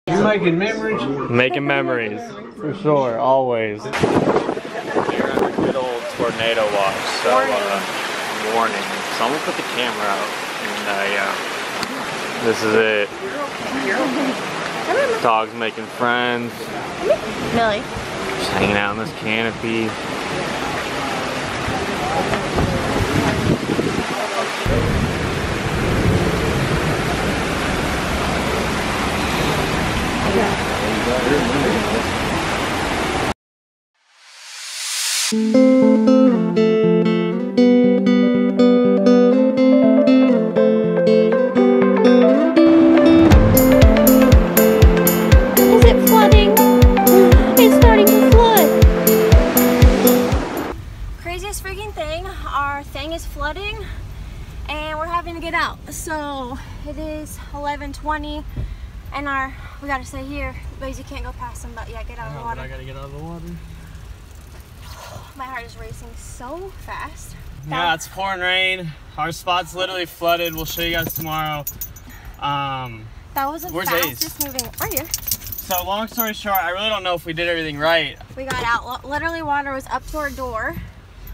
You making memories? Making memories, for sure, always. Here on a good old tornado watch, so warning. So I'm gonna put the camera out, and yeah, this is it. Dog's making friends. Millie. Just hanging out in this canopy. Flooding and we're having to get out. So it is 11:20 and we gotta stay here because you can't go past them, but yeah, get out of the water. I gotta get out of the water. My heart is racing so fast. Yeah, it's pouring rain. Our spot's literally flooded. We'll show you guys tomorrow. That was the fastest moving right here. So long story short, I really don't know if we did everything right. We got out. Literally water was up to our door.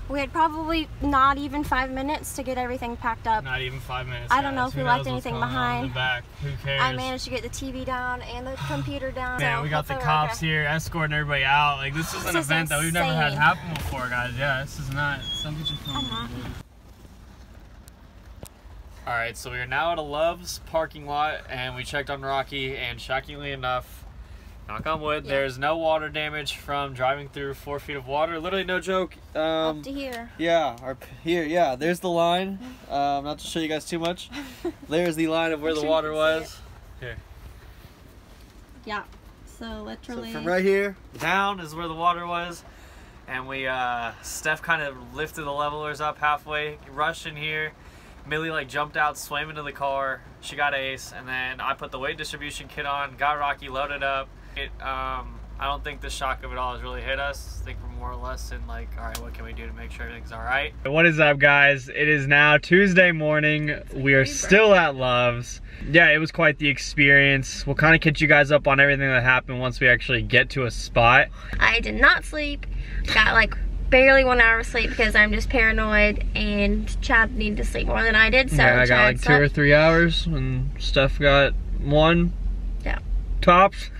We had probably not even 5 minutes to get everything packed up. Not even 5 minutes. I don't know if we left anything behind. In the back. Who cares? I managed to get the TV down and the computer down. Man, so we got the cops here escorting everybody out. Like, this is an event that we've never had happen before, guys. Yeah, this is not. Some get your phone. Alright, so we are now at a Love's parking lot and we checked on Rocky, and shockingly enough, knock on wood, there's no water damage from driving through 4 feet of water. Literally no joke. Up to here. Yeah, yeah, there's the line. Not to show you guys too much. There's the line of where the water was. Here. Yeah, so literally. So from right here down is where the water was. And we, Steph kind of lifted the levelers up halfway, rushed in here. Millie like jumped out, swam into the car. She got ace, and then I put the weight distribution kit on, got Rocky loaded up. I don't think the shock of it all has really hit us. I think we're more or less in like, all right, what can we do to make sure everything's all right? What is up, guys? It is now Tuesday morning. We are still at Love's. Yeah, it was quite the experience. We'll kind of catch you guys up on everything that happened once we actually get to a spot. I did not sleep. Got like barely 1 hour of sleep because I'm just paranoid, and Chad needed to sleep more than I did. So yeah, I got like 2 or 3 hours, and Steph got 1. Yeah. Tops.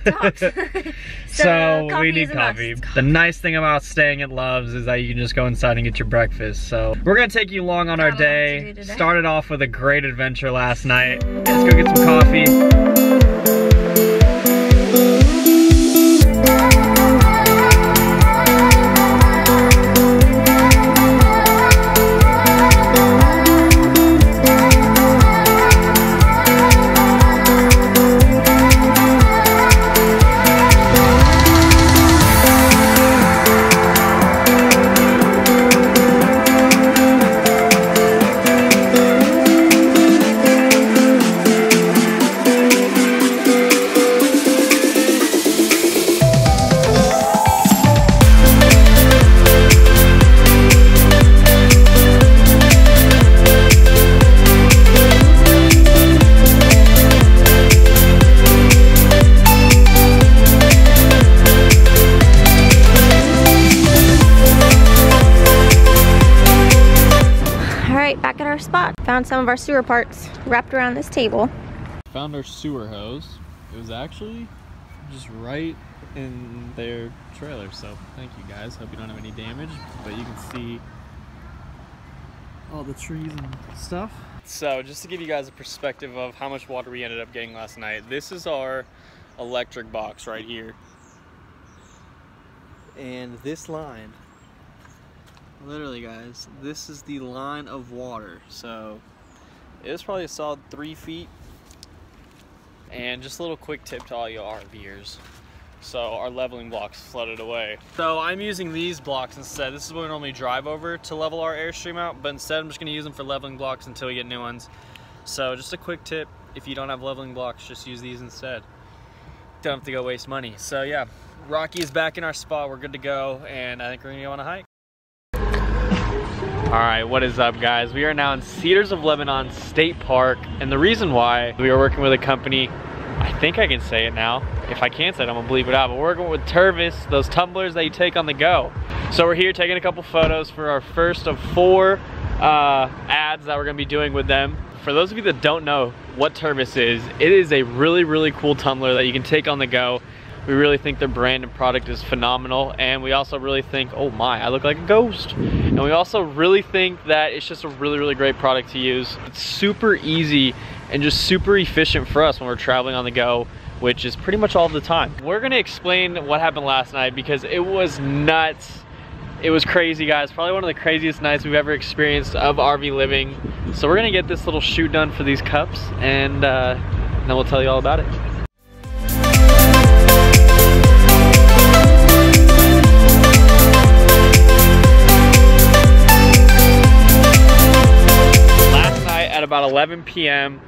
So we need coffee. Must. The nice thing about staying at Love's is that you can just go inside and get your breakfast. So we're gonna take you along on our day. Started off with a great adventure last night. Let's go get some coffee. Back at our spot. Found some of our sewer parts wrapped around this table. Found our sewer hose. It was actually just right in their trailer, so thank you guys. Hope you don't have any damage, but you can see all the trees and stuff. So just to give you guys a perspective of how much water we ended up getting last night, this is our electric box right here. and this line, literally guys, this is the line of water. So it was probably a solid 3 feet. And just a little quick tip to all you RVers. So our leveling blocks flooded away. So I'm using these blocks instead. This is what we normally drive over to level our Airstream out, but instead I'm just gonna use them for leveling blocks until we get new ones. So just a quick tip, if you don't have leveling blocks, just use these instead. Don't have to go waste money. So yeah, Rocky is back in our spot, we're good to go, and I think we're gonna go on a hike. Alright, what is up guys? We are now in Cedars of Lebanon State Park, and the reason why, we are working with a company I think I can say it now. If I can't say it, I'm gonna bleep it out. But we're working with Tervis, those tumblers that you take on the go. So we're here taking a couple photos for our first of 4 ads that we're gonna be doing with them. For those of you that don't know what Tervis is, it is a really, really cool tumbler that you can take on the go. We really think their brand and product is phenomenal, and we also really think, oh my, I look like a ghost. And we also really think that it's just a really, really great product to use. It's super easy and just super efficient for us when we're traveling on the go, which is pretty much all the time. We're gonna explain what happened last night because it was nuts. It was crazy, guys. Probably one of the craziest nights we've ever experienced of RV living. So we're gonna get this little shoot done for these cups, and then we'll tell you all about it. About 11 p.m.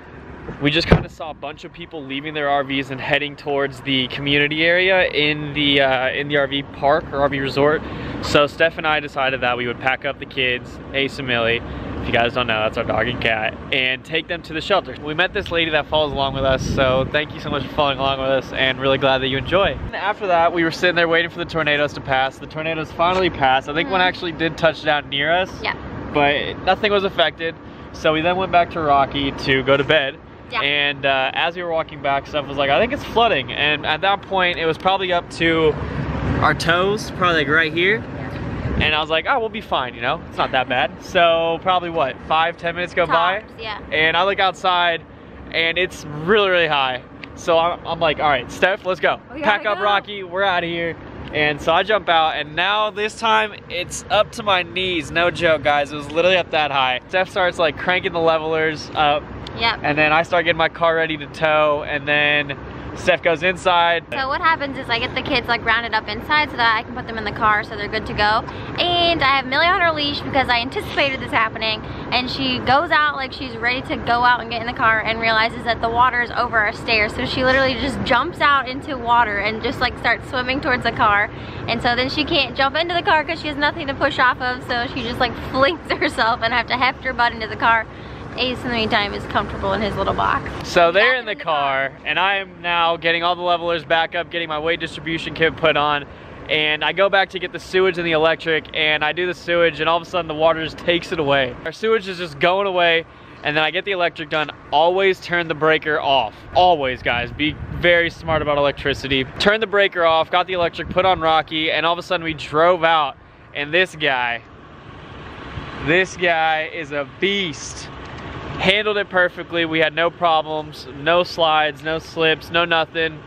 we just kind of saw a bunch of people leaving their RVs and heading towards the community area in the RV park or RV resort. So Steph and I decided that we would pack up the kids, Ace and Millie, if you guys don't know, that's our dog and cat, and take them to the shelter. We met this lady that follows along with us, so thank you so much for following along with us, and really glad that you enjoy. And after that, we were sitting there waiting for the tornadoes to pass. The tornadoes finally passed. I think one actually did touch down near us, but nothing was affected. So we then went back to Rocky to go to bed. And as we were walking back, Steph was like, I think it's flooding. And at that point, it was probably up to our toes, probably like right here. And I was like, oh, we'll be fine, you know? It's not that bad. So probably what, 5-10 minutes go by? And I look outside and it's really, really high. So I'm like, all right, Steph, let's go. Pack up Rocky, we're out of here. And so I jump out, and now this time it's up to my knees. No joke, guys. It was literally up that high. Steph starts like cranking the levelers up. And then I start getting my car ready to tow, and then Steph goes inside. So what happens is I get the kids like rounded up inside so that I can put them in the car so they're good to go. And I have Millie on her leash because I anticipated this happening, and she goes out like she's ready to go out and get in the car and realizes that the water is over our stairs. So she literally just jumps out into water and just like starts swimming towards the car. And so then she can't jump into the car because she has nothing to push off of, so she just like flings herself and I have to heft her butt into the car. Ace in the meantime is comfortable in his little box. So they're in the car, and I am now getting all the levelers back up, getting my weight distribution kit put on, and I go back to get the sewage and the electric, and I do the sewage, and all of a sudden the water just takes it away. Our sewage is just going away, and then I get the electric done. Always turn the breaker off. Always, guys. Be very smart about electricity. Turn the breaker off, got the electric, put on Rocky, and all of a sudden we drove out, and this guy is a beast. Handled it perfectly. We had no problems, no slides, no slips, no nothing.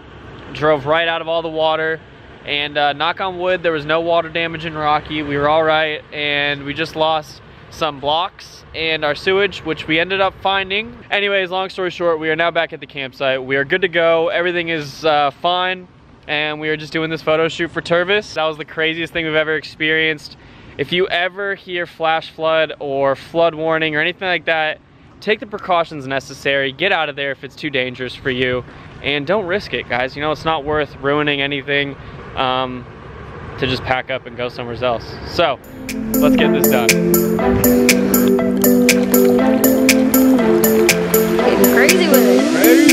Drove right out of all the water, and knock on wood, there was no water damage in Rocky. We were all right, and we just lost some blocks and our sewage, which we ended up finding. Anyways, long story short, we are now back at the campsite. We are good to go. Everything is fine, and we are just doing this photo shoot for Tervis. That was the craziest thing we've ever experienced. If you ever hear flash flood or flood warning or anything like that, take the precautions necessary. Get out of there if it's too dangerous for you, and don't risk it, guys. You know, it's not worth ruining anything to just pack up and go somewhere else. So let's get this done. Getting crazy with it. Crazy.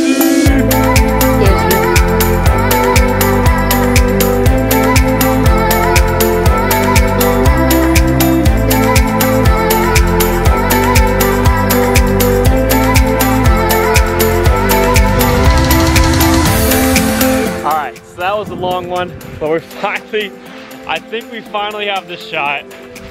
That was a long one, but I think we finally have this shot.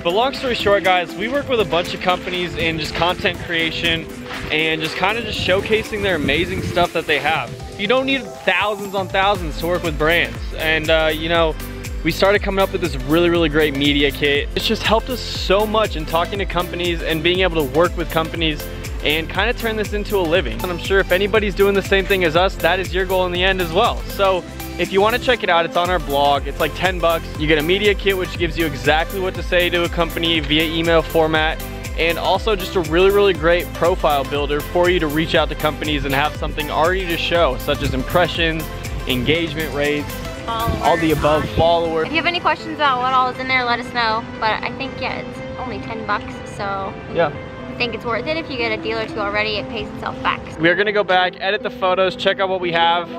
But long story short, guys, we work with a bunch of companies in just content creation and just kind of just showcasing their amazing stuff that they have. You don't need thousands on thousands to work with brands. And you know, we started coming up with this really, really great media kit. It's just helped us so much in talking to companies and being able to work with companies and kind of turn this into a living. And I'm sure if anybody's doing the same thing as us, that is your goal in the end as well. So if you want to check it out, it's on our blog. It's like 10 bucks. You get a media kit, which gives you exactly what to say to a company via email format, and also just a really, really great profile builder for you to reach out to companies and have something already to show, such as impressions, engagement rates, all the above, followers. If you have any questions about what all is in there, let us know. But I think, yeah, it's only 10 bucks, so yeah, think it's worth it. If you get a deal or two already, it pays itself back. We are gonna go back, edit the photos, check out what we have,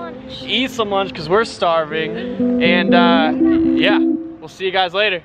eat some lunch because we're starving, and yeah, we'll see you guys later.